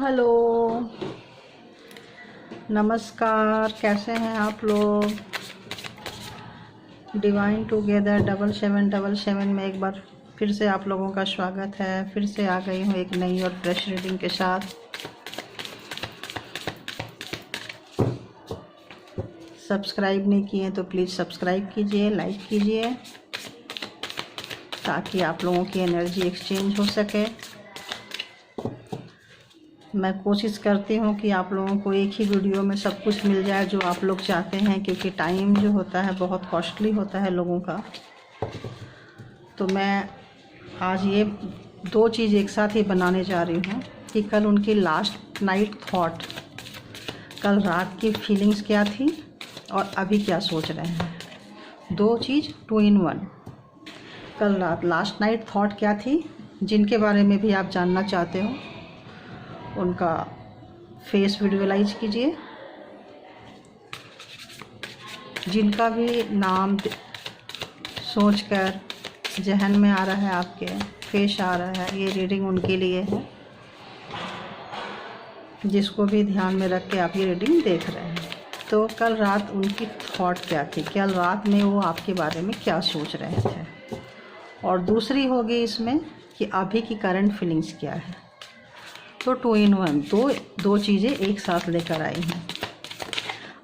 Hello, नमस्कार। कैसे हैं आप लोग? डिवाइन टुगेदर 7777 में एक बार फिर से आप लोगों का स्वागत है। फिर से आ गई हूँ एक नई और फ्रेश रीडिंग के साथ। सब्सक्राइब नहीं किए तो प्लीज़ सब्सक्राइब कीजिए, लाइक कीजिए, ताकि आप लोगों की एनर्जी एक्सचेंज हो सके। मैं कोशिश करती हूँ कि आप लोगों को एक ही वीडियो में सब कुछ मिल जाए जो आप लोग चाहते हैं, क्योंकि टाइम जो होता है बहुत कॉस्टली होता है लोगों का। तो मैं आज ये दो चीज़ एक साथ ही बनाने जा रही हूँ कि कल उनकी लास्ट नाइट थॉट, कल रात की फीलिंग्स क्या थी और अभी क्या सोच रहे हैं। दो चीज़ 2 in 1। कल रात लास्ट नाइट थॉट क्या थी, जिनके बारे में भी आप जानना चाहते हो उनका फेस विजुअलाइज कीजिए। जिनका भी नाम सोचकर जहन में आ रहा है, आपके फेस आ रहा है, ये रीडिंग उनके लिए है। जिसको भी ध्यान में रख के आप ये रीडिंग देख रहे हैं। तो कल रात उनकी थॉट क्या थी, कल रात में वो आपके बारे में क्या सोच रहे थे। और दूसरी होगी इसमें कि अभी की करंट फीलिंग्स क्या है। तो 2 in 1 दो चीज़ें एक साथ लेकर आई हैं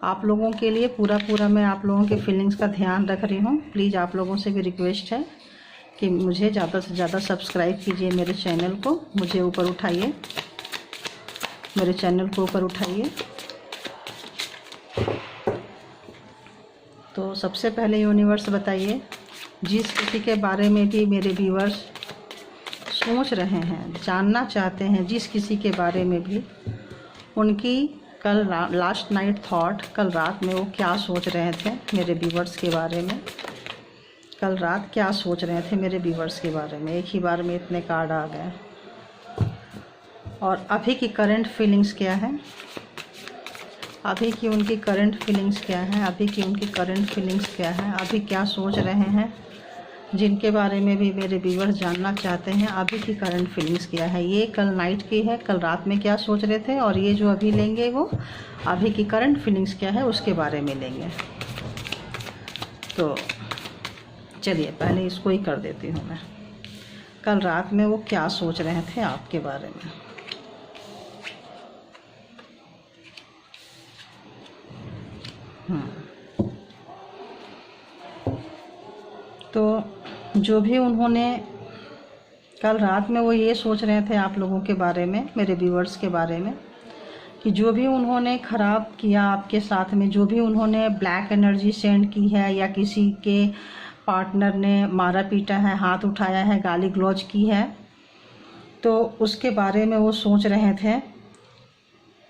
आप लोगों के लिए। पूरा मैं आप लोगों के फीलिंग्स का ध्यान रख रही हूँ। प्लीज़ आप लोगों से भी रिक्वेस्ट है कि मुझे ज़्यादा से ज़्यादा सब्सक्राइब कीजिए मेरे चैनल को। मुझे ऊपर उठाइए, मेरे चैनल को ऊपर उठाइए। तो सबसे पहले यूनिवर्स बताइए, जिस किसी के बारे में भी मेरे व्यूअर्स सोच रहे हैं, जानना चाहते हैं, जिस किसी के बारे में भी, उनकी कल लास्ट नाइट थॉट, कल रात में वो क्या सोच रहे थे मेरे व्यूअर्स के बारे में। कल रात क्या सोच रहे थे मेरे व्यूअर्स के बारे में। एक ही बार में इतने कार्ड आ गए। और अभी की करंट फीलिंग्स क्या है, अभी की उनकी करंट फीलिंग्स क्या है, अभी की उनकी करंट फीलिंग्स क्या है, अभी क्या सोच रहे हैं, जिनके बारे में भी मेरे व्यूअर्स जानना चाहते हैं। अभी की करंट फीलिंग्स क्या है। ये कल नाइट की है, कल रात में क्या सोच रहे थे, और ये जो अभी लेंगे वो अभी की करंट फीलिंग्स क्या है उसके बारे में लेंगे। तो चलिए पहले इसको ही कर देती हूँ मैं। कल रात में वो क्या सोच रहे थे आपके बारे में। तो जो भी उन्होंने कल रात में वो ये सोच रहे थे आप लोगों के बारे में, मेरे व्यूअर्स के बारे में, कि जो भी उन्होंने ख़राब किया आपके साथ में, जो भी उन्होंने ब्लैक एनर्जी सेंड की है, या किसी के पार्टनर ने मारा पीटा है, हाथ उठाया है, गाली गलौज की है, तो उसके बारे में वो सोच रहे थे।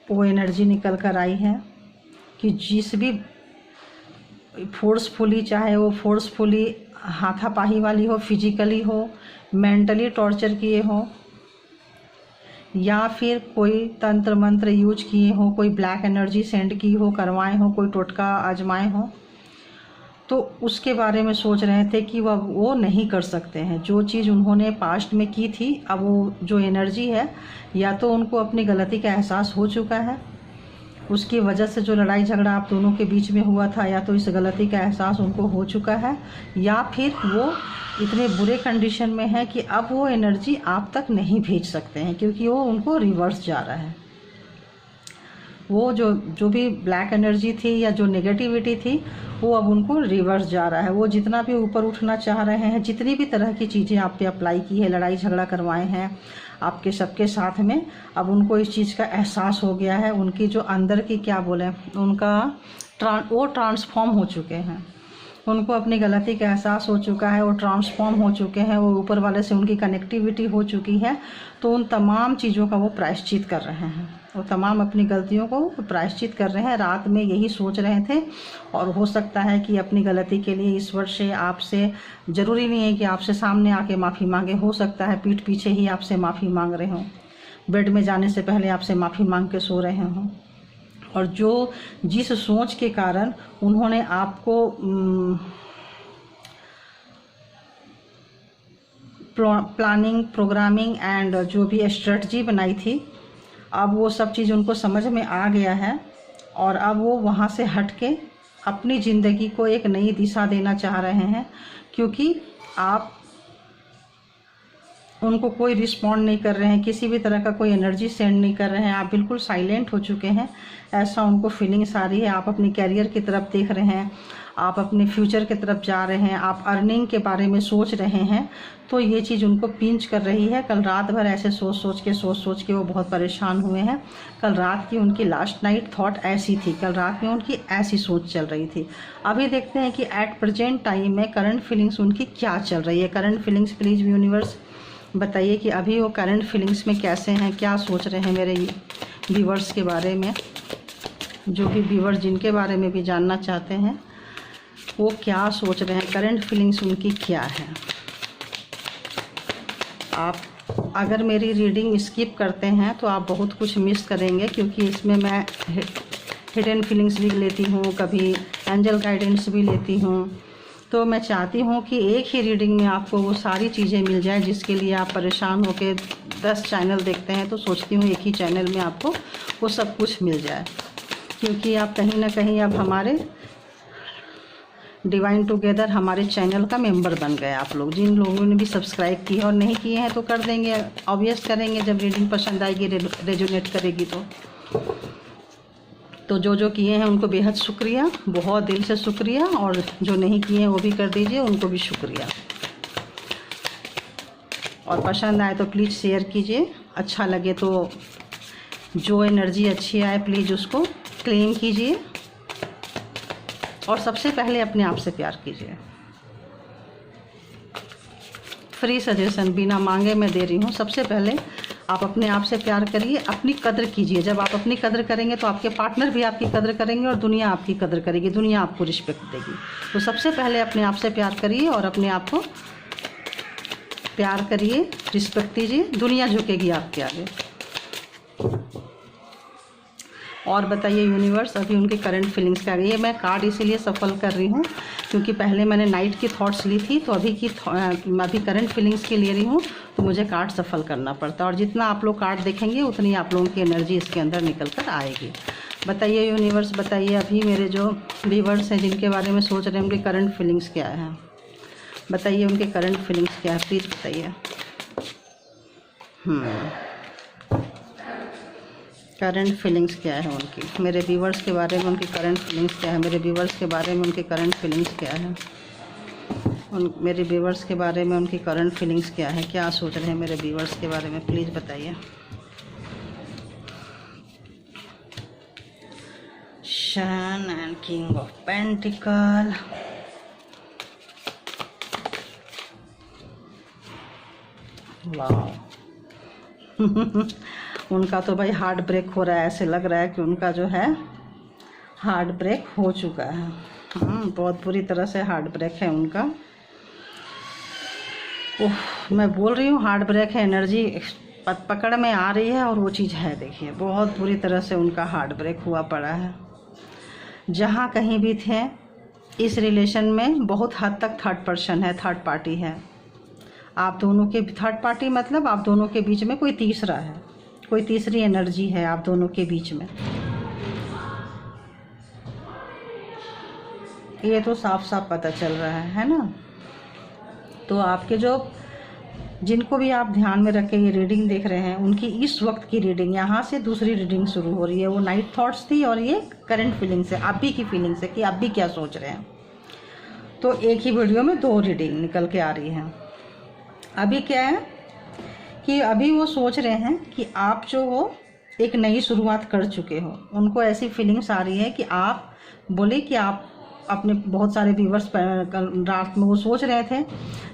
वो एनर्जी निकल कर आई है कि जिस भी फोर्सफुली, चाहे वो फोर्सफुली हाथापाही वाली हो, फिजिकली हो, मेंटली टॉर्चर किए हो, या फिर कोई तंत्र मंत्र यूज किए हो, कोई ब्लैक एनर्जी सेंड की हो, करवाए हो, कोई टोटका आजमाए हो, तो उसके बारे में सोच रहे थे कि वो नहीं कर सकते हैं। जो चीज़ उन्होंने पास्ट में की थी, अब वो जो एनर्जी है, या तो उनको अपनी गलती का एहसास हो चुका है, उसकी वजह से जो लड़ाई झगड़ा आप दोनों के बीच में हुआ था, या तो इस गलती का एहसास उनको हो चुका है, या फिर वो इतने बुरे कंडीशन में है कि अब वो एनर्जी आप तक नहीं भेज सकते हैं, क्योंकि वो उनको रिवर्स जा रहा है। वो जो भी ब्लैक एनर्जी थी या जो नेगेटिविटी थी, वो अब उनको रिवर्स जा रहा है। वो जितना भी ऊपर उठना चाह रहे हैं, जितनी भी तरह की चीज़ें आप पे अप्लाई की है, लड़ाई झगड़ा करवाए हैं आपके सबके साथ में, अब उनको इस चीज़ का एहसास हो गया है। उनकी जो अंदर की क्या बोले, उनका वो ट्रांसफॉर्म हो चुके हैं। उनको अपनी गलती का एहसास हो चुका है, वो ट्रांसफॉर्म हो चुके हैं, वो ऊपर वाले से उनकी कनेक्टिविटी हो चुकी है। तो उन तमाम चीज़ों का वो प्रायश्चित कर रहे हैं, वो तमाम अपनी गलतियों को प्रायश्चित कर रहे हैं। रात में यही सोच रहे थे। और हो सकता है कि अपनी गलती के लिए ईश्वर से, आपसे, ज़रूरी नहीं है कि आपसे सामने आके माफ़ी मांगे, हो सकता है पीठ पीछे ही आपसे माफ़ी मांग रहे हों, बेड में जाने से पहले आपसे माफ़ी मांग के सो रहे हों। और जिस सोच के कारण उन्होंने आपको प्लानिंग, प्रोग्रामिंग एंड जो भी स्ट्रेटजी बनाई थी, अब वो सब चीज़ उनको समझ में आ गया है और अब वो वहाँ से हट के अपनी ज़िंदगी को एक नई दिशा देना चाह रहे हैं, क्योंकि आप उनको कोई रिस्पॉन्ड नहीं कर रहे हैं, किसी भी तरह का कोई एनर्जी सेंड नहीं कर रहे हैं, आप बिल्कुल साइलेंट हो चुके हैं, ऐसा उनको फीलिंग्स आ रही है। आप अपनी कैरियर की तरफ देख रहे हैं, आप अपने फ्यूचर की तरफ जा रहे हैं, आप अर्निंग के बारे में सोच रहे हैं, तो ये चीज़ उनको पिंच कर रही है। कल रात भर ऐसे सोच सोच के वो बहुत परेशान हुए हैं। कल रात की उनकी लास्ट नाइट थॉट ऐसी थी, कल रात में उनकी ऐसी सोच चल रही थी। अभी देखते हैं कि एट प्रेजेंट टाइम में करंट फीलिंग्स उनकी क्या चल रही है। करंट फीलिंग्स प्लीज़ यूनिवर्स बताइए कि अभी वो करंट फीलिंग्स में कैसे हैं, क्या सोच रहे हैं मेरे व्यूवर्स के बारे में। जो भी व्यूवर्स जिनके बारे में भी जानना चाहते हैं वो क्या सोच रहे हैं, करंट फीलिंग्स उनकी क्या है। आप अगर मेरी रीडिंग स्किप करते हैं तो आप बहुत कुछ मिस करेंगे, क्योंकि इसमें मैं हिडन फीलिंग्स भी लेती हूँ, कभी एंजल गाइडेंस भी लेती हूँ। तो मैं चाहती हूँ कि एक ही रीडिंग में आपको वो सारी चीज़ें मिल जाए, जिसके लिए आप परेशान होकर 10 चैनल देखते हैं। तो सोचती हूँ एक ही चैनल में आपको वो सब कुछ मिल जाए, क्योंकि आप कहीं ना कहीं अब हमारे डिवाइन टुगेदर हमारे चैनल का मेंबर बन गए। आप लोग जिन लोगों ने भी सब्सक्राइब किया और नहीं किए हैं तो कर देंगे, ऑब्वियस करेंगे जब रीडिंग पसंद आएगी, रेजोनेट करेगी तो जो किए हैं उनको बेहद शुक्रिया, बहुत दिल से शुक्रिया, और जो नहीं किए हैं वो भी कर दीजिए, उनको भी शुक्रिया। और पसंद आए तो प्लीज़ शेयर कीजिए, अच्छा लगे तो जो एनर्जी अच्छी आए प्लीज़ उसको क्लेम कीजिए, और सबसे पहले अपने आप से प्यार कीजिए। फ्री सजेशन बिना मांगे मैं दे रही हूँ। सबसे पहले आप अपने आप से प्यार करिए, अपनी कदर कीजिए। जब आप अपनी कदर करेंगे तो आपके पार्टनर भी आपकी कदर करेंगे और दुनिया आपकी कदर करेगी, दुनिया आपको रिस्पेक्ट देगी। तो सबसे पहले अपने आप से प्यार करिए और अपने आप को प्यार करिए, रिस्पेक्ट दीजिए, दुनिया झुकेगी आपके आगे। और बताइए यूनिवर्स अभी उनकी करंट फीलिंग्स क्या है। ये मैं कार्ड इसीलिए सफल कर रही हूँ क्योंकि पहले मैंने नाइट की थॉट्स ली थी, तो अभी करंट फीलिंग्स की ले रही हूँ, तो मुझे कार्ड सफल करना पड़ता है। और जितना आप लोग कार्ड देखेंगे उतनी आप लोगों की एनर्जी इसके अंदर निकल कर आएगी। बताइए यूनिवर्स, बताइए अभी मेरे जो व्यूवर्स हैं जिनके बारे में सोच रहे हैं उनकी करंट फीलिंग्स क्या है। बताइए उनके करंट फीलिंग्स क्या है, प्लीज़ बताइए। करंट फीलिंग्स क्या है उनकी, मेरे व्यूवर्स के बारे में उनकी करंट फीलिंग्स क्या है, मेरे व्यूवर्स के बारे में उनकी करंट फीलिंग्स क्या है, मेरे व्यूवर्स के बारे में उनकी करंट फीलिंग्स क्या है, क्या सोच रहे हैं मेरे व्यूवर्स के बारे में, प्लीज़ बताइए। सन एंड किंग ऑफ पेंटिकल, वाह उनका तो भाई हार्ट ब्रेक हो रहा है, ऐसे लग रहा है कि उनका जो है हार्ट ब्रेक हो चुका है। बहुत बुरी तरह से हार्ट ब्रेक है उनका। ओह, मैं बोल रही हूँ हार्ट ब्रेक है, एनर्जी पकड़ में आ रही है और वो चीज़ है। देखिए बहुत बुरी तरह से उनका हार्ट ब्रेक हुआ पड़ा है। जहाँ कहीं भी थे इस रिलेशन में बहुत हद तक थर्ड पर्सन है, थर्ड पार्टी है। आप दोनों के थर्ड पार्टी मतलब आप दोनों के बीच में कोई तीसरा है, कोई तीसरी एनर्जी है आप दोनों के बीच में। ये तो साफ साफ पता चल रहा है ना। तो आपके जो जिनको भी आप ध्यान में रख के ये रीडिंग देख रहे हैं उनकी इस वक्त की रीडिंग, यहाँ से दूसरी रीडिंग शुरू हो रही है। वो नाइट थॉट्स थी और ये करंट फीलिंग्स है, अभी की फीलिंग्स है कि आप भी क्या सोच रहे हैं। तो एक ही वीडियो में दो रीडिंग निकल के आ रही है। अभी क्या है कि अभी वो सोच रहे हैं कि आप जो हो एक नई शुरुआत कर चुके हो। उनको ऐसी फीलिंग्स आ रही है कि आप बोले कि आप अपने बहुत सारे व्यूवर्स कल रात में वो सोच रहे थे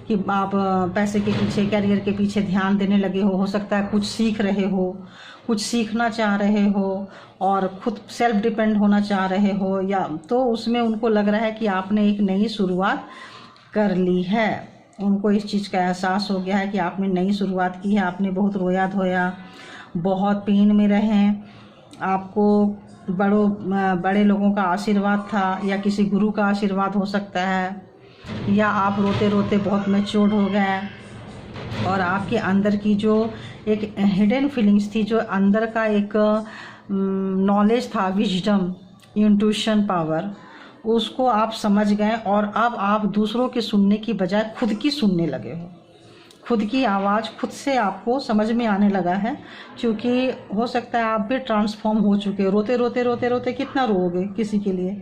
कि आप पैसे के पीछे, कैरियर के पीछे ध्यान देने लगे हो सकता है कुछ सीख रहे हो, कुछ सीखना चाह रहे हो और खुद सेल्फ डिपेंड होना चाह रहे हो, या तो उसमें उनको लग रहा है कि आपने एक नई शुरुआत कर ली है। उनको इस चीज़ का एहसास हो गया है कि आपने नई शुरुआत की है। आपने बहुत रोया धोया, बहुत पेन में रहे, आपको बड़े लोगों का आशीर्वाद था या किसी गुरु का आशीर्वाद हो सकता है, या आप रोते रोते बहुत मैच्योर हो गए। और आपके अंदर की जो एक हिडन फीलिंग्स थी, जो अंदर का एक नॉलेज था, विजडम, इंट्यूशन पावर, उसको आप समझ गए और अब आप दूसरों के सुनने की बजाय खुद की सुनने लगे हो। खुद की आवाज़ खुद से आपको समझ में आने लगा है, क्योंकि हो सकता है आप भी ट्रांसफॉर्म हो चुके हो। रोते रोते रोते रोते कितना रोओगे किसी के लिए?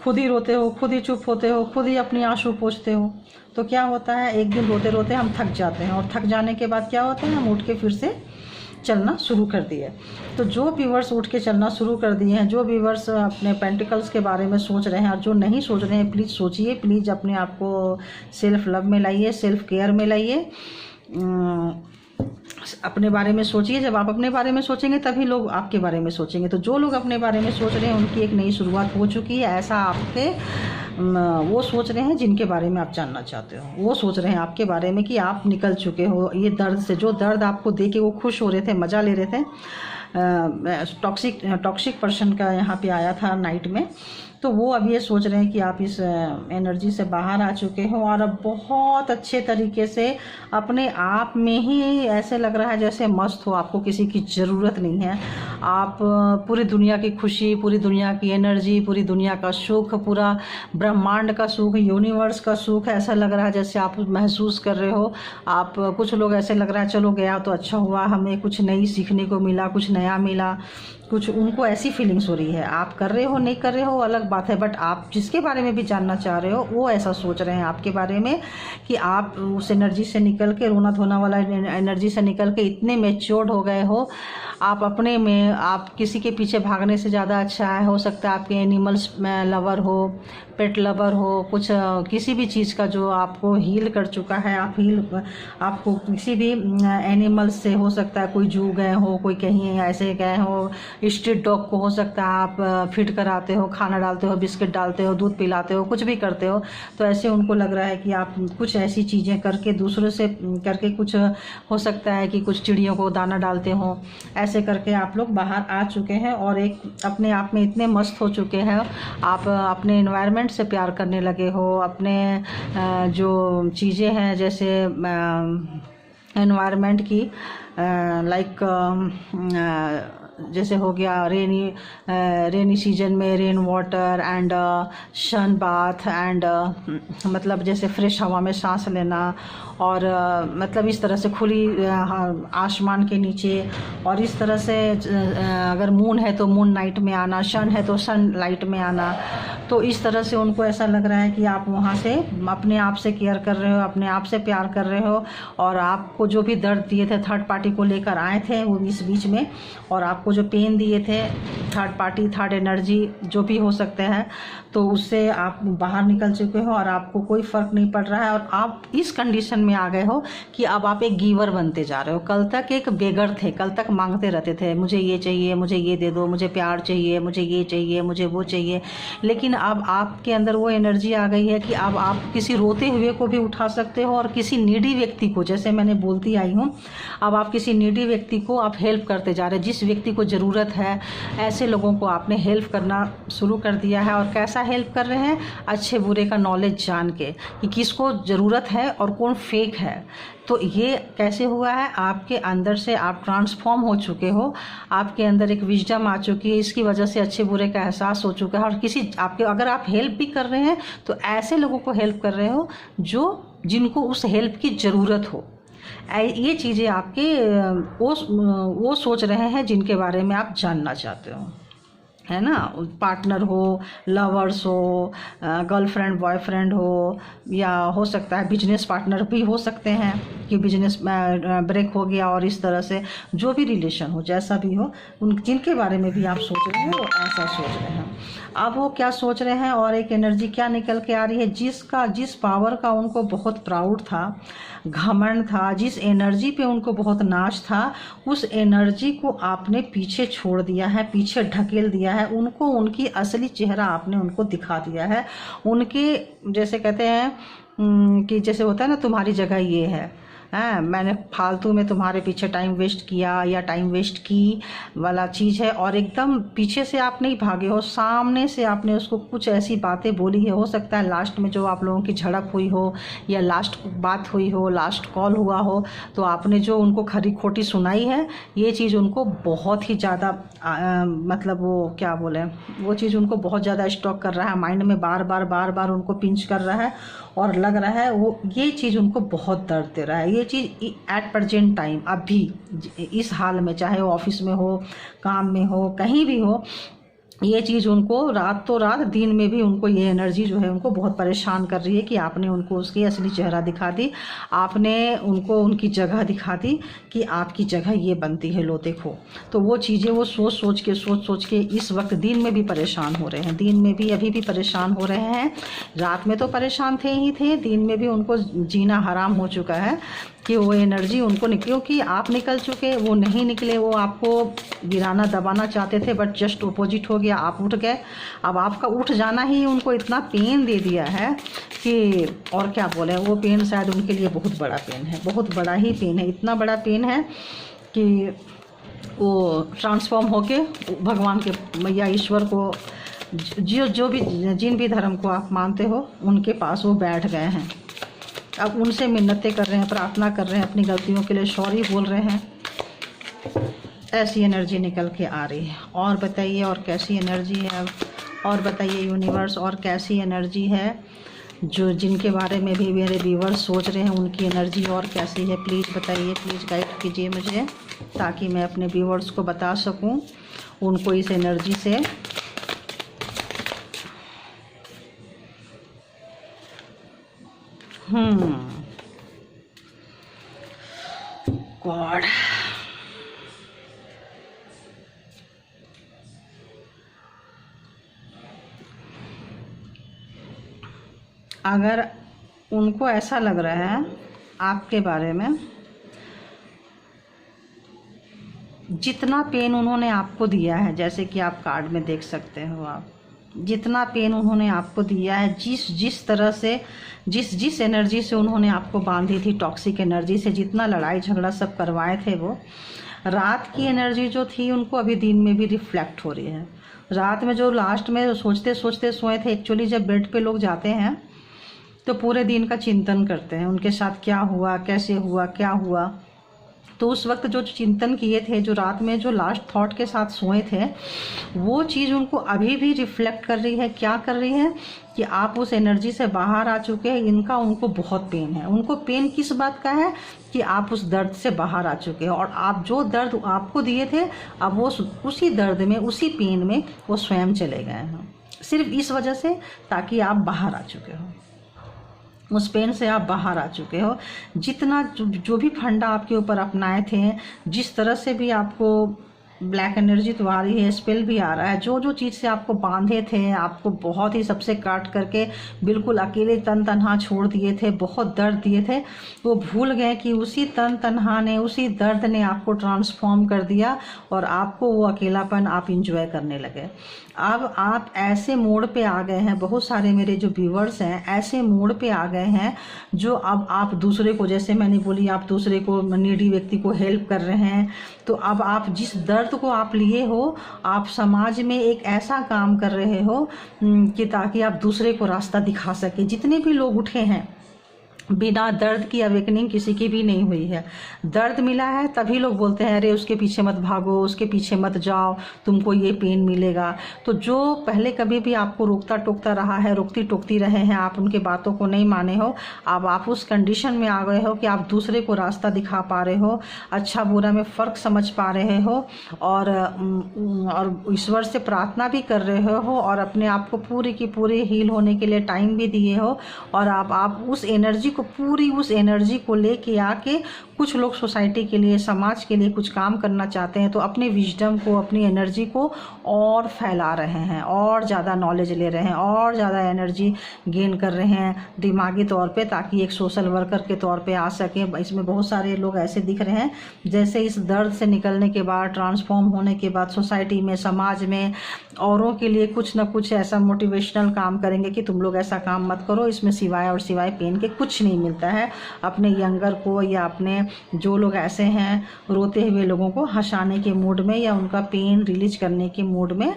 खुद ही रोते हो, खुद ही चुप होते हो, खुद ही अपनी आंसू पोंछते हो। तो क्या होता है, एक दिन रोते रोते हम थक जाते हैं, और थक जाने के बाद क्या होता है, हम उठ के फिर से चलना शुरू कर दिए। तो जो व्यूवर्स उठ के चलना शुरू कर दिए हैं, जो व्यूवर्स अपने पेंटिकल्स के बारे में सोच रहे हैं, और जो नहीं सोच रहे हैं, प्लीज़ सोचिए, प्लीज़ अपने आप को सेल्फ लव में लाइए, सेल्फ केयर में लाइए, अपने बारे में सोचिए। जब आप अपने बारे में सोचेंगे तभी लोग आपके बारे में सोचेंगे। तो जो लोग अपने बारे में सोच रहे हैं उनकी एक नई शुरुआत हो चुकी है। ऐसा आपके वो सोच रहे हैं जिनके बारे में आप जानना चाहते हो। वो सोच रहे हैं आपके बारे में कि आप निकल चुके हो ये दर्द से। जो दर्द आपको दे के वो खुश हो रहे थे, मज़ा ले रहे थे। टॉक्सिक पर्सन का यहाँ पे आया था नाइट में, तो वो अब ये सोच रहे हैं कि आप इस एनर्जी से बाहर आ चुके हो और अब बहुत अच्छे तरीके से अपने आप में ही ऐसे लग रहा है जैसे मस्त हो, आपको किसी की ज़रूरत नहीं है। आप पूरी दुनिया की खुशी, पूरी दुनिया की एनर्जी, पूरी दुनिया का सुख, पूरा ब्रह्मांड का सुख, यूनिवर्स का सुख ऐसा लग रहा है जैसे आप महसूस कर रहे हो। आप कुछ लोग ऐसे लग रहा है चलो गया तो अच्छा हुआ, हमें कुछ नई सीखने को मिला, कुछ नया मिला, कुछ उनको ऐसी फीलिंग्स हो रही है। आप कर रहे हो नहीं कर रहे हो अलग बात है, बट आप जिसके बारे में भी जानना चाह रहे हो वो ऐसा सोच रहे हैं आपके बारे में कि आप उस एनर्जी से निकल के, रोना धोना वाला एनर्जी से निकल के इतने मैच्योर्ड हो गए हो। आप अपने में, आप किसी के पीछे भागने से ज़्यादा अच्छा है। हो सकता है आपके एनिमल्स में लवर हो, पेट लवर हो, कुछ किसी भी चीज़ का जो आपको हील कर चुका है। आपको किसी भी एनिमल्स से, हो सकता है कोई जू गए हो, कोई कहीं ऐसे गए हो, स्ट्रीट डॉग को हो सकता है आप फीड कराते हो, खाना डालते हो, बिस्किट डालते हो, दूध पिलाते हो, कुछ भी करते हो। तो ऐसे उनको लग रहा है कि आप कुछ ऐसी चीज़ें करके, दूसरों से करके, कुछ हो सकता है कि कुछ चिड़ियों को दाना डालते हो, ऐसे करके आप लोग बाहर आ चुके हैं और एक अपने आप में इतने मस्त हो चुके हैं। आप अपने एनवायरनमेंट से प्यार करने लगे हो। अपने जो चीज़ें हैं जैसे एनवायरनमेंट की, लाइक जैसे हो गया रेनी सीजन में rain water and sun bath and मतलब जैसे फ्रेश हवा में सांस लेना, और मतलब इस तरह से खुली आसमान के नीचे, और इस तरह से अगर मून है तो मून नाइट में आना, सन है तो सन लाइट में आना। तो इस तरह से उनको ऐसा लग रहा है कि आप वहाँ से अपने आप से केयर कर रहे हो, अपने आप से प्यार कर रहे हो, और आपको जो भी दर्द दिए थे थर्ड पार्टी को लेकर आए थे वो इस बीच में, और आपको जो पेन दिए थे थर्ड पार्टी, थर्ड एनर्जी जो भी हो सकते हैं, तो उससे आप बाहर निकल चुके हो और आपको कोई फ़र्क नहीं पड़ रहा है। और आप इस कंडीशन में आ गए हो कि अब आप एक गिवर बनते जा रहे हो। कल तक एक बेगर थे, कल तक मांगते रहते थे, मुझे ये चाहिए, मुझे ये दे दो, मुझे प्यार चाहिए, मुझे ये चाहिए, मुझे वो चाहिए। लेकिन अब आपके अंदर वो एनर्जी आ गई है कि अब आप किसी रोते हुए को भी उठा सकते हो, और किसी नीडी व्यक्ति को, जैसे मैंने बोलती आई हूँ, अब आप किसी नीडी व्यक्ति को आप हेल्प करते जा रहे हैं। जिस व्यक्ति को ज़रूरत है ऐसे लोगों को आपने हेल्प करना शुरू कर दिया है। और कैसा हेल्प कर रहे हैं? अच्छे बुरे का नॉलेज जान के कि किसको ज़रूरत है और कौन फेक है। तो ये कैसे हुआ है? आपके अंदर से आप ट्रांसफॉर्म हो चुके हो, आपके अंदर एक विजडम आ चुकी है, इसकी वजह से अच्छे बुरे का एहसास हो चुका है। और किसी आपके, अगर आप हेल्प भी कर रहे हैं तो ऐसे लोगों को हेल्प कर रहे हो जिनको उस हेल्प की ज़रूरत हो। ये चीज़ें आपके वो सोच रहे हैं जिनके बारे में आप जानना चाहते हो, है ना। पार्टनर हो, लवर्स हो, गर्लफ्रेंड बॉयफ्रेंड हो, या हो सकता है बिजनेस पार्टनर भी हो सकते हैं कि बिजनेस ब्रेक हो गया, और इस तरह से जो भी रिलेशन हो, जैसा भी हो, उन जिनके बारे में भी आप सोच रहे हैं वो ऐसा सोच रहे हैं। अब वो क्या सोच रहे हैं और एक एनर्जी क्या निकल के आ रही है, जिस पावर का उनको बहुत प्राउड था, घमंड था, जिस एनर्जी पे उनको बहुत नाच था, उस एनर्जी को आपने पीछे छोड़ दिया है, पीछे ढकेल दिया है। उनको उनकी असली चेहरा आपने उनको दिखा दिया है। उनके जैसे कहते हैं कि जैसे होता है ना, तुम्हारी जगह ये है, हैं, मैंने फालतू में तुम्हारे पीछे टाइम वेस्ट किया या टाइम वेस्ट की वाला चीज़ है। और एकदम पीछे से आप नहीं भागे हो, सामने से आपने उसको कुछ ऐसी बातें बोली है, हो सकता है लास्ट में जो आप लोगों की झड़प हुई हो या लास्ट बात हुई हो, लास्ट कॉल हुआ हो, तो आपने जो उनको खरी खोटी सुनाई है, ये चीज़ उनको बहुत ही ज़्यादा मतलब वो क्या बोले, वो चीज़ उनको बहुत ज़्यादा स्टॉक कर रहा है माइंड में, बार बार उनको पिंच कर रहा है और लग रहा है वो ये चीज़ उनको बहुत दर्द दे रहा है। ये चीज़ एट प्रेजेंट टाइम अभी इस हाल में, चाहे वो ऑफिस में हो, काम में हो, कहीं भी हो, ये चीज़ उनको रात तो रात दिन में भी उनको ये एनर्जी जो है उनको बहुत परेशान कर रही है कि आपने उनको उसकी असली चेहरा दिखा दी, आपने उनको उनकी जगह दिखा दी कि आपकी जगह ये बनती है, लो देखो। तो वो चीज़ें वो सोच सोच के इस वक्त दिन में भी परेशान हो रहे हैं, दिन में भी अभी भी परेशान हो रहे हैं। रात में तो परेशान थे ही थे, दिन में भी उनको जीना हराम हो चुका है कि वो एनर्जी उनको क्योंकि आप निकल चुके, वो नहीं निकले, वो आपको गिराना दबाना चाहते थे, बट जस्ट अपोजिट हो गया, आप उठ गए। अब आपका उठ जाना ही उनको इतना पेन दे दिया है कि और क्या बोले, वो पेन शायद उनके लिए बहुत बड़ा पेन है, बहुत बड़ा ही पेन है, इतना बड़ा पेन है कि वो ट्रांसफॉर्म होके भगवान के या ईश्वर को जो भी जिन भी धर्म को आप मानते हो उनके पास वो बैठ गए हैं। अब उनसे मिन्नतें कर रहे हैं, प्रार्थना कर रहे हैं, अपनी गलतियों के लिए सॉरी बोल रहे हैं। ऐसी एनर्जी निकल के आ रही है। और बताइए और कैसी एनर्जी है, और बताइए यूनिवर्स और कैसी एनर्जी है, जो जिनके बारे में भी मेरे व्यूअर्स सोच रहे हैं उनकी एनर्जी और कैसी है, प्लीज़ बताइए, प्लीज़ गाइड कीजिए मुझे, ताकि मैं अपने व्यूअर्स को बता सकूं उनको इस एनर्जी से गॉड अगर उनको ऐसा लग रहा है आपके बारे में, जितना पेन उन्होंने आपको दिया है, जैसे कि आप कार्ड में देख सकते हो, आप जितना पेन उन्होंने आपको दिया है, जिस तरह से जिस एनर्जी से उन्होंने आपको बांधी थी, टॉक्सिक एनर्जी से जितना लड़ाई झगड़ा सब करवाए थे, वो रात की एनर्जी जो थी उनको अभी दिन में भी रिफ्लेक्ट हो रही है। रात में जो लास्ट में सोचते सोचते सोए थे, एक्चुअली जब बेड पे लोग जाते हैं तो पूरे दिन का चिंतन करते हैं, उनके साथ क्या हुआ, कैसे हुआ, क्या हुआ। तो उस वक्त जो चिंतन किए थे, जो रात में जो लास्ट थॉट के साथ सोए थे, वो चीज़ उनको अभी भी रिफ्लेक्ट कर रही है। क्या कर रही है कि आप उस एनर्जी से बाहर आ चुके हैं, इनका उनको बहुत पेन है। उनको पेन किस बात का है कि आप उस दर्द से बाहर आ चुके हैं, और आप जो दर्द आपको दिए थे, अब वो उसी दर्द में, उसी पेन में वो स्वयं चले गए हैं, सिर्फ इस वजह से ताकि आप बाहर आ चुके हो, उस पेन से आप बाहर आ चुके हो। जितना जो भी फंडा आपके ऊपर अपनाए थे, जिस तरह से भी आपको ब्लैक एनर्जी तो आ रही है, स्पेल भी आ रहा है, जो चीज़ से आपको बांधे थे, आपको बहुत ही सबसे काट करके बिल्कुल अकेले तन तनहा छोड़ दिए थे, बहुत दर्द दिए थे, वो भूल गए कि उसी तन तनहा ने, उसी दर्द ने आपको ट्रांसफॉर्म कर दिया और आपको वो अकेलापन आप इंजॉय करने लगे। अब आप ऐसे मोड़ पे आ गए हैं, बहुत सारे मेरे जो व्यूअर्स हैं ऐसे मोड़ पे आ गए हैं, जो अब आप दूसरे को, जैसे मैंने बोली, आप दूसरे को, नीडी व्यक्ति को हेल्प कर रहे हैं। तो अब आप जिस दर्द को आप लिए हो, आप समाज में एक ऐसा काम कर रहे हो कि ताकि आप दूसरे को रास्ता दिखा सके। जितने भी लोग उठे हैं, बिना दर्द की अवेकनिंग किसी की भी नहीं हुई है। दर्द मिला है तभी लोग बोलते हैं अरे उसके पीछे मत भागो, उसके पीछे मत जाओ, तुमको ये पेन मिलेगा। तो जो पहले कभी भी आपको रोकता टोकता रहा है, रोकती टोकती रहे हैं, आप उनके बातों को नहीं माने हो, अब आप उस कंडीशन में आ गए हो कि आप दूसरे को रास्ता दिखा पा रहे हो, अच्छा बुरा में फ़र्क समझ पा रहे हो, और ईश्वर से प्रार्थना भी कर रहे हो, और अपने आप को पूरी की पूरी हील होने के लिए टाइम भी दिए हो। और आप उस एनर्जी को, पूरी उस एनर्जी को लेके आके, कुछ लोग सोसाइटी के लिए, समाज के लिए कुछ काम करना चाहते हैं, तो अपने विजडम को, अपनी एनर्जी को और फैला रहे हैं, और ज़्यादा नॉलेज ले रहे हैं, और ज़्यादा एनर्जी गेन कर रहे हैं दिमागी तौर पे, ताकि एक सोशल वर्कर के तौर पे आ सके। इसमें बहुत सारे लोग ऐसे दिख रहे हैं जैसे इस दर्द से निकलने के बाद, ट्रांसफॉर्म होने के बाद सोसाइटी में, समाज में औरों के लिए कुछ ना कुछ ऐसा मोटिवेशनल काम करेंगे कि तुम लोग ऐसा काम मत करो, इसमें सिवाय और सिवाय पेन के कुछ नहीं मिलता है। अपने यंगर को या अपने जो लोग ऐसे हैं रोते हुए लोगों को हंसाने के मूड में या उनका पेन रिलीज करने के मूड में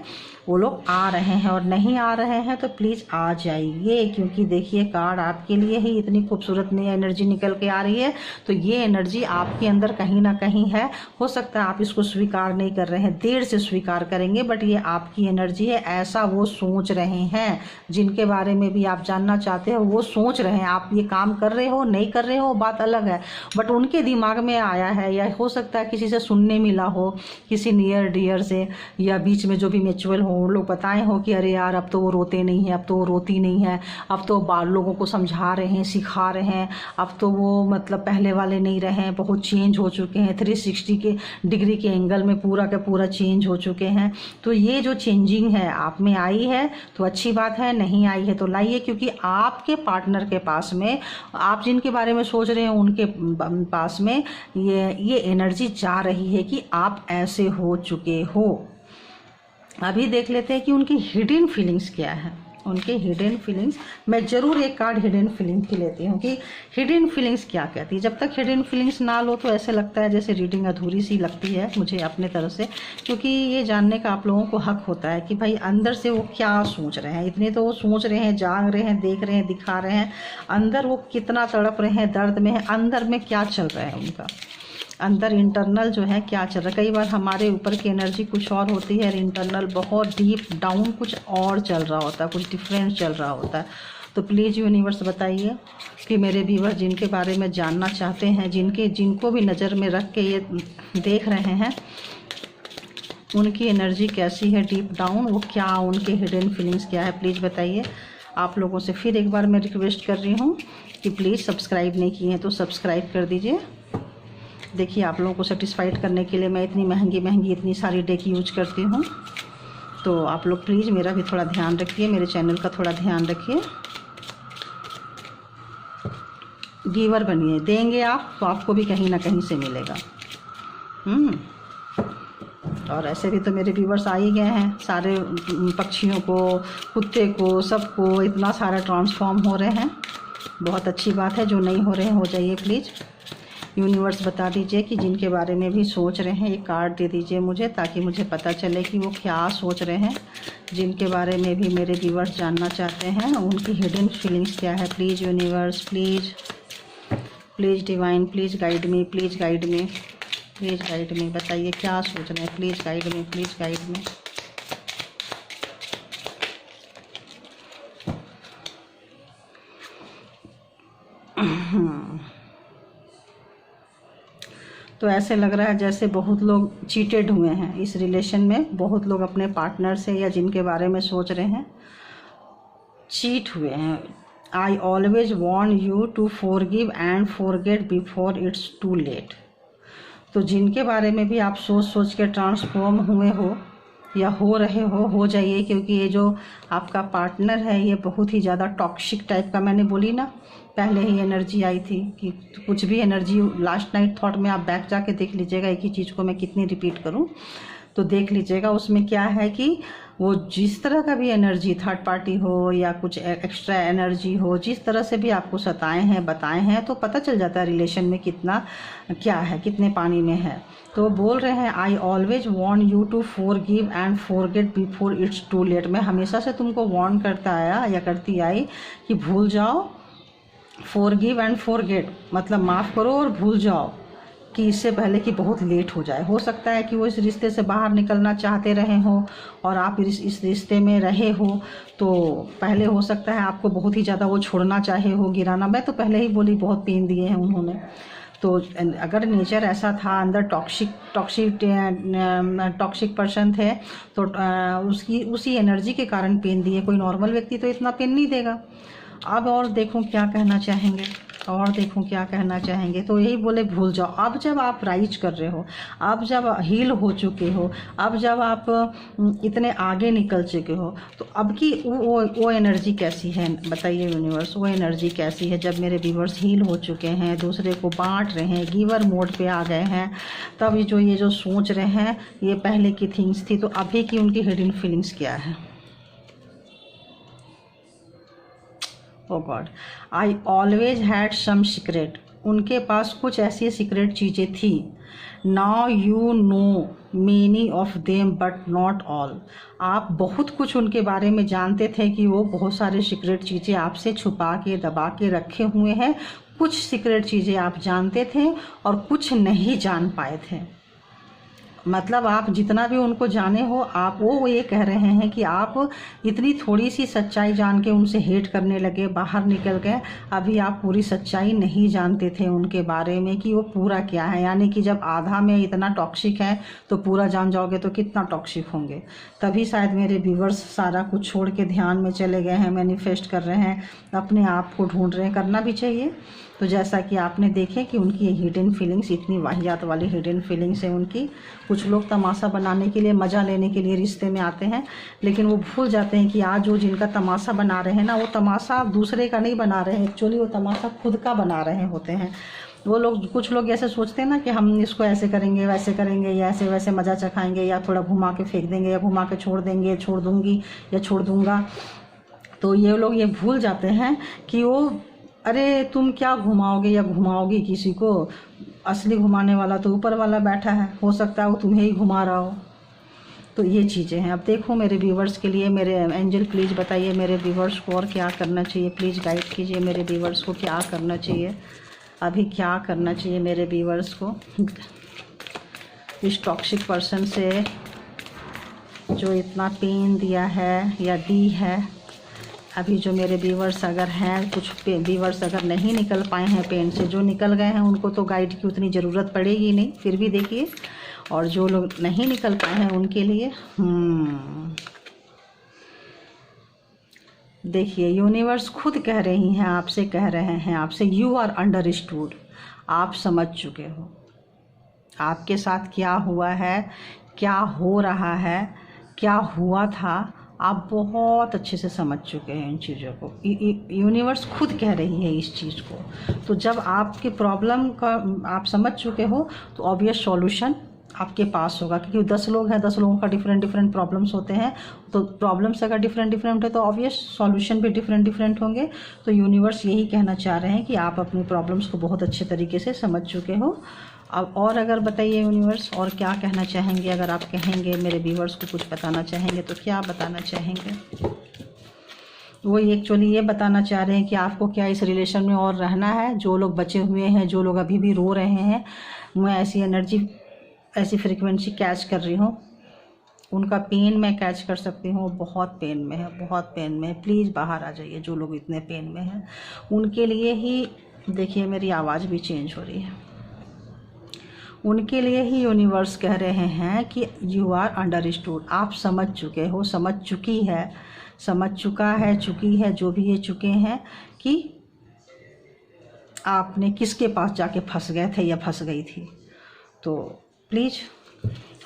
वो लोग आ रहे हैं, और नहीं आ रहे हैं तो प्लीज़ आ जाइए, क्योंकि देखिए कार्ड आपके लिए ही इतनी खूबसूरत नई एनर्जी निकल के आ रही है। तो ये एनर्जी आपके अंदर कहीं ना कहीं है। हो सकता है आप इसको स्वीकार नहीं कर रहे हैं, देर से स्वीकार करेंगे, बट ये आपकी एनर्जी है। ऐसा वो सोच रहे हैं, जिनके बारे में भी आप जानना चाहते हो वो सोच रहे हैं। आप ये काम कर रहे हो नहीं कर रहे हो बात अलग है, बट उनके दिमाग में आया है, या हो सकता है किसी से सुनने मिला हो, किसी नियर डियर से, या बीच में जो भी म्यूचुअल हो लोग बताए हो कि अरे यार अब तो वो रोते नहीं है, अब तो वो रोती नहीं है, अब तो बाल लोगों को समझा रहे हैं, सिखा रहे हैं, अब तो वो मतलब पहले वाले नहीं रहे हैं, बहुत चेंज हो चुके हैं, 360 के डिग्री के एंगल में पूरा का पूरा चेंज हो चुके हैं। तो ये जो चेंजिंग है आप में आई है तो अच्छी बात है, नहीं आई है तो लाइए, क्योंकि आपके पार्टनर के पास में, आप जिनके बारे में सोच रहे हैं उनके पास में ये एनर्जी जा रही है कि आप ऐसे हो चुके हो। अभी देख लेते हैं कि उनकी हिडन फीलिंग्स क्या है। उनके हिडन फीलिंग्स, मैं ज़रूर एक कार्ड हिडन फीलिंग की लेती हूँ कि हिडन फीलिंग्स क्या कहती है। जब तक हिडन फीलिंग्स ना लो तो ऐसे लगता है जैसे रीडिंग अधूरी सी लगती है मुझे अपने तरफ से, क्योंकि ये जानने का आप लोगों को हक होता है कि भाई अंदर से वो क्या सोच रहे हैं। इतने तो वो सोच रहे हैं, जाग रहे हैं, देख रहे हैं, दिखा रहे हैं, अंदर वो कितना तड़प रहे हैं, दर्द में है, अंदर में क्या चल रहा है उनका, अंदर इंटरनल जो है क्या चल रहा है। कई बार हमारे ऊपर की एनर्जी कुछ और होती है, इंटरनल बहुत डीप डाउन कुछ और चल रहा होता है, कुछ डिफरेंट चल रहा होता है। तो प्लीज़ यूनिवर्स बताइए कि मेरे व्यूअर जिनके बारे में जानना चाहते हैं, जिनको भी नज़र में रख के ये देख रहे हैं, उनकी एनर्जी कैसी है डीप डाउन, वो क्या उनके हिडन फीलिंग्स क्या है, प्लीज़ बताइए। आप लोगों से फिर एक बार मैं रिक्वेस्ट कर रही हूँ कि प्लीज़ सब्सक्राइब नहीं किए हैं तो सब्सक्राइब कर दीजिए। देखिए आप लोगों को सेटिस्फाइड करने के लिए मैं इतनी महंगी इतनी सारी डेक यूज करती हूँ, तो आप लोग प्लीज़ मेरा भी थोड़ा ध्यान रखिए, मेरे चैनल का थोड़ा ध्यान रखिए। गिवर बनिए, देंगे आप तो आपको भी कहीं ना कहीं से मिलेगा। और ऐसे भी तो मेरे व्यूवर्स आ ही गए हैं, सारे पक्षियों को, कुत्ते को, सबको इतना सारा ट्रांसफॉर्म हो रहे हैं। बहुत अच्छी बात है, जो नहीं हो रहे हैं हो जाइए प्लीज़। यूनिवर्स बता दीजिए कि जिनके बारे में भी सोच रहे हैं, एक कार्ड दे दीजिए मुझे, ताकि मुझे पता चले कि वो क्या सोच रहे हैं। जिनके बारे में भी मेरे व्यूवर्स जानना चाहते हैं उनकी हिडन फीलिंग्स क्या है। Please universe, please divine, please guide me, please guide me, please guide me. बताइए क्या सोच रहे हैं, please guide me, please guide me. तो ऐसे लग रहा है जैसे बहुत लोग चीटेड हुए हैं इस रिलेशन में, बहुत लोग अपने पार्टनर से या जिनके बारे में सोच रहे हैं चीट हुए हैं। I always want you to forgive and forget before it's too late. तो जिनके बारे में भी आप सोच के ट्रांसफॉर्म हुए हो या हो रहे हो जाइए, क्योंकि ये जो आपका पार्टनर है ये बहुत ही ज़्यादा टॉक्सिक टाइप का, मैंने बोली ना पहले ही एनर्जी आई थी कि कुछ भी एनर्जी लास्ट नाइट थॉट में आप बैक जाके देख लीजिएगा, एक ही चीज़ को मैं कितनी रिपीट करूं, तो देख लीजिएगा उसमें क्या है कि वो जिस तरह का भी एनर्जी, थर्ड पार्टी हो या कुछ एक्स्ट्रा एनर्जी हो, जिस तरह से भी आपको सताए हैं, बताए हैं, तो पता चल जाता है रिलेशन में कितना क्या है, कितने पानी में है। तो बोल रहे हैं I always want you to forgive and forget before it's too late. मैं हमेशा से तुमको वॉर्न करता आया या करती आई कि भूल जाओ, फॉरगिव एंड फॉरगेट मतलब माफ़ करो और भूल जाओ, कि इससे पहले कि बहुत लेट हो जाए। हो सकता है कि वो इस रिश्ते से बाहर निकलना चाहते रहे हो और आप इस रिश्ते में रहे हो, तो पहले हो सकता है आपको बहुत ही ज़्यादा वो छोड़ना चाहे हो, गिराना। मैं तो पहले ही बोली बहुत पेन दिए हैं उन्होंने। तो अगर नेचर ऐसा था, अंदर टॉक्सिक पर्सन थे, तो उसी एनर्जी के कारण पेन दिए। कोई नॉर्मल व्यक्ति तो इतना पेन नहीं देगा। अब और देखूं क्या कहना चाहेंगे, तो यही बोले भूल जाओ। अब जब आप राइज कर रहे हो, अब जब हील हो चुके हो, अब जब आप इतने आगे निकल चुके हो, तो अब की वो एनर्जी कैसी है बताइए यूनिवर्स। वो एनर्जी कैसी है जब मेरे व्यूवर्स हील हो चुके हैं, दूसरे को बांट रहे हैं, गिवर मोड पे आ गए हैं, तब ये जो सोच रहे हैं ये पहले की थिंग्स थी, तो अभी की उनकी हिडन फीलिंग्स क्या है। Oh god, I always had some secret, उनके पास कुछ ऐसी सीक्रेट चीज़ें थी। Now you know many of them but not all, आप बहुत कुछ उनके बारे में जानते थे कि वो बहुत सारे सीक्रेट चीज़ें आपसे छुपा के दबा के रखे हुए हैं। कुछ सीक्रेट चीज़ें आप जानते थे और कुछ नहीं जान पाए थे। मतलब आप जितना भी उनको जाने हो, आप वो ये कह रहे हैं कि आप इतनी थोड़ी सी सच्चाई जान के उनसे हेट करने लगे, बाहर निकल गए। अभी आप पूरी सच्चाई नहीं जानते थे उनके बारे में कि वो पूरा क्या है। यानी कि जब आधा में इतना टॉक्सिक है तो पूरा जान जाओगे तो कितना टॉक्सिक होंगे। तभी शायद मेरे व्यूवर्स सारा कुछ छोड़ के ध्यान में चले गए हैं, मैनिफेस्ट कर रहे हैं, अपने आप को ढूंढ रहे हैं। करना भी चाहिए। तो जैसा कि आपने देखे कि उनकी ये हिडन फीलिंग्स, इतनी वाहियात वाली हिडन फीलिंग्स है उनकी। कुछ लोग तमाशा बनाने के लिए, मज़ा लेने के लिए रिश्ते में आते हैं, लेकिन वो भूल जाते हैं कि आज वो जिनका तमाशा बना रहे हैं ना, वो तमाशा दूसरे का नहीं बना रहे हैं, एक्चुअली वो तमाशा खुद का बना रहे होते हैं। वो लोग, कुछ लोग ऐसे सोचते हैं ना कि हम इसको ऐसे करेंगे, वैसे करेंगे, या ऐसे वैसे मज़ा चखाएंगे, या थोड़ा घुमा के फेंक देंगे, या घुमा के छोड़ देंगे, छोड़ दूंगी या छोड़ दूंगा। तो ये लोग ये भूल जाते हैं कि वो, अरे तुम क्या घुमाओगे या घुमाओगी किसी को, असली घुमाने वाला तो ऊपर वाला बैठा है, हो सकता है वो तुम्हें ही घुमा रहा हो। तो ये चीज़ें हैं। अब देखो मेरे व्यूवर्स के लिए, मेरे एंजल प्लीज़ बताइए मेरे व्यूवर्स को और क्या करना चाहिए। प्लीज़ गाइड कीजिए मेरे व्यूवर्स को, क्या करना चाहिए अभी, क्या करना चाहिए मेरे व्यूवर्स को इस टॉक्सिक पर्सन से जो इतना पेन दिया है या दी है। अभी जो मेरे व्यूवर्स अगर हैं, कुछ व्यूवर्स अगर नहीं निकल पाए हैं पेन से, जो निकल गए हैं उनको तो गाइड की उतनी ज़रूरत पड़ेगी नहीं, फिर भी देखिए। और जो लोग नहीं निकल पाए हैं उनके लिए देखिए, यूनिवर्स खुद कह रही हैं आपसे, कह रहे हैं आपसे, यू आर अंडरस्टूड, आप समझ चुके हो आपके साथ क्या हुआ है, क्या हो रहा है, क्या हुआ था, आप बहुत अच्छे से समझ चुके हैं इन चीज़ों को। यूनिवर्स खुद कह रही है इस चीज़ को। तो जब आपके प्रॉब्लम का आप समझ चुके हो तो ऑब्वियस सॉल्यूशन आपके पास होगा, क्योंकि 10 लोग हैं, 10 लोगों का डिफरेंट डिफरेंट प्रॉब्लम्स होते हैं। तो प्रॉब्लम्स अगर डिफरेंट डिफरेंट है तो ऑब्वियस सॉल्यूशन भी डिफरेंट डिफरेंट होंगे। तो यूनिवर्स यही कहना चाह रहे हैं कि आप अपनी प्रॉब्लम्स को बहुत अच्छे तरीके से समझ चुके हो। अब और अगर बताइए यूनिवर्स, और क्या कहना चाहेंगे, अगर आप कहेंगे मेरे व्यूवर्स को कुछ बताना चाहेंगे तो क्या बताना चाहेंगे। वो एक्चुअली ये बताना चाह रहे हैं कि आपको क्या इस रिलेशन में और रहना है। जो लोग बचे हुए हैं, जो लोग अभी भी रो रहे हैं, मैं ऐसी एनर्जी, ऐसी फ्रिक्वेंसी कैच कर रही हूँ, उनका पेन मैं कैच कर सकती हूँ। बहुत पेन में है, बहुत पेन में है। प्लीज़ बाहर आ जाइए जो लोग इतने पेन में हैं, उनके लिए ही। देखिए मेरी आवाज़ भी चेंज हो रही है। उनके लिए ही यूनिवर्स कह रहे हैं कि यू आर अंडरस्टूड, आप समझ चुके हो, समझ चुकी है, समझ चुका है, चुकी है, जो भी ये चुके हैं कि आपने किसके पास जाके फंस गए थे या फंस गई थी। तो प्लीज़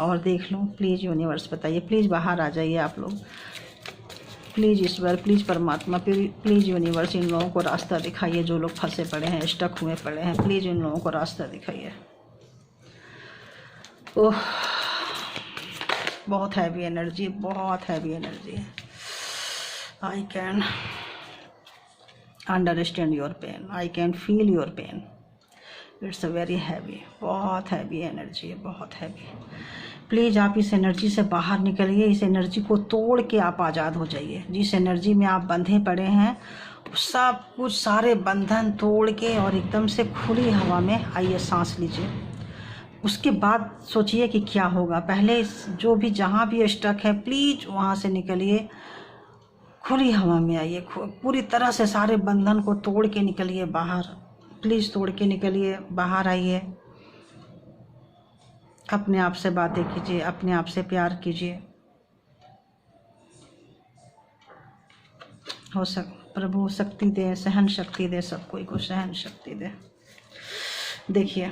और देख लूँ, प्लीज़ यूनिवर्स बताइए, प्लीज़ बाहर आ जाइए आप लोग, प्लीज़ ईश्वर, प्लीज़ परमात्मा, प्लीज़ यूनिवर्स, इन लोगों को रास्ता दिखाइए जो लोग फंसे पड़े हैं, स्टक हुए पड़े हैं। प्लीज़ इन लोगों को रास्ता दिखाइए। ओह, बहुत हैवी एनर्जी, बहुत हैवी एनर्जी है। I can understand your pain, I can feel your pain, it's a very heavy, बहुत हैवी एनर्जी है, बहुत हैवी। प्लीज़ आप इस एनर्जी से बाहर निकलिए, इस एनर्जी को तोड़ के आप आज़ाद हो जाइए। जिस एनर्जी में आप बंधे पड़े हैं सब कुछ, सारे बंधन तोड़ के और एकदम से खुली हवा में आइए, सांस लीजिए। उसके बाद सोचिए कि क्या होगा। पहले जो भी, जहाँ भी स्टक है, प्लीज़ वहाँ से निकलिए, खुली हवा में आइए, पूरी तरह से सारे बंधन को तोड़ के निकलिए बाहर। प्लीज़ तोड़ के निकलिए, बाहर आइए, अपने आप से बातें कीजिए, अपने आप से प्यार कीजिए। हो प्रभु शक्ति दे, सहन शक्ति दे, सब कोई को सहन शक्ति दे। देखिए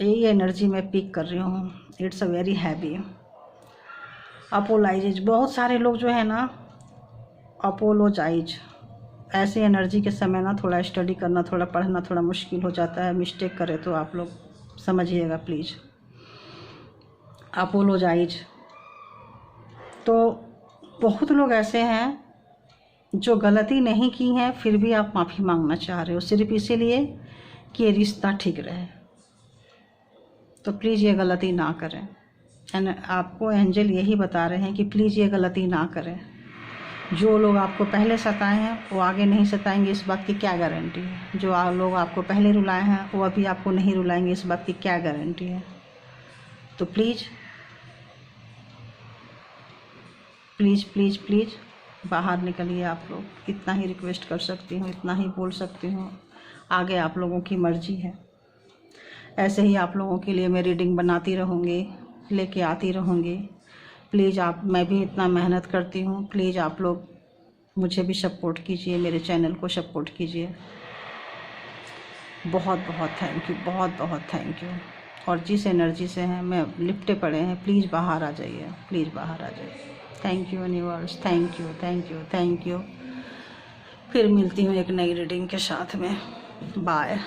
यही एनर्जी मैं पिक कर रही हूँ, it's a very heavy. Apologise, बहुत सारे लोग जो है ना अपोलोजाइज, ऐसे एनर्जी के समय ना थोड़ा स्टडी करना, थोड़ा पढ़ना थोड़ा मुश्किल हो जाता है। मिस्टेक करे तो आप लोग समझिएगा प्लीज़। अपोलोजाइज, तो बहुत लोग ऐसे हैं जो गलती नहीं की है फिर भी आप माफ़ी मांगना चाह रहे हो, सिर्फ इसीलिए कि ये रिश्ता ठीक रहे। तो प्लीज़ ये गलती ना करें। एंड आपको एंजल यही बता रहे हैं कि प्लीज़ ये गलती ना करें। जो लोग आपको पहले सताए हैं वो आगे नहीं सताएंगे, इस बात की क्या गारंटी है। जो लोग आपको पहले रुलाए हैं वो अभी आपको नहीं रुलाएंगे, इस बात की क्या गारंटी है। तो प्लीज़ प्लीज़ प्लीज़ प्लीज़ बाहर निकलिए आप लोग। इतना ही रिक्वेस्ट कर सकती हूँ, इतना ही बोल सकती हूँ। आगे आप लोगों की मर्ज़ी है। ऐसे ही आप लोगों के लिए मैं रीडिंग बनाती रहूँगी, लेके आती रहूँगी। प्लीज़ आप, मैं भी इतना मेहनत करती हूँ, प्लीज़ आप लोग मुझे भी सपोर्ट कीजिए, मेरे चैनल को सपोर्ट कीजिए। बहुत बहुत थैंक यू, बहुत बहुत थैंक यू। और जिस एनर्जी से हैं मैं लिपटे पड़े हैं, प्लीज़ बाहर आ जाइए, प्लीज़ बाहर आ जाइए। Thank you universe, thank you thank you thank you. फिर मिलती हूँ एक नई रीडिंग के साथ में। बाय।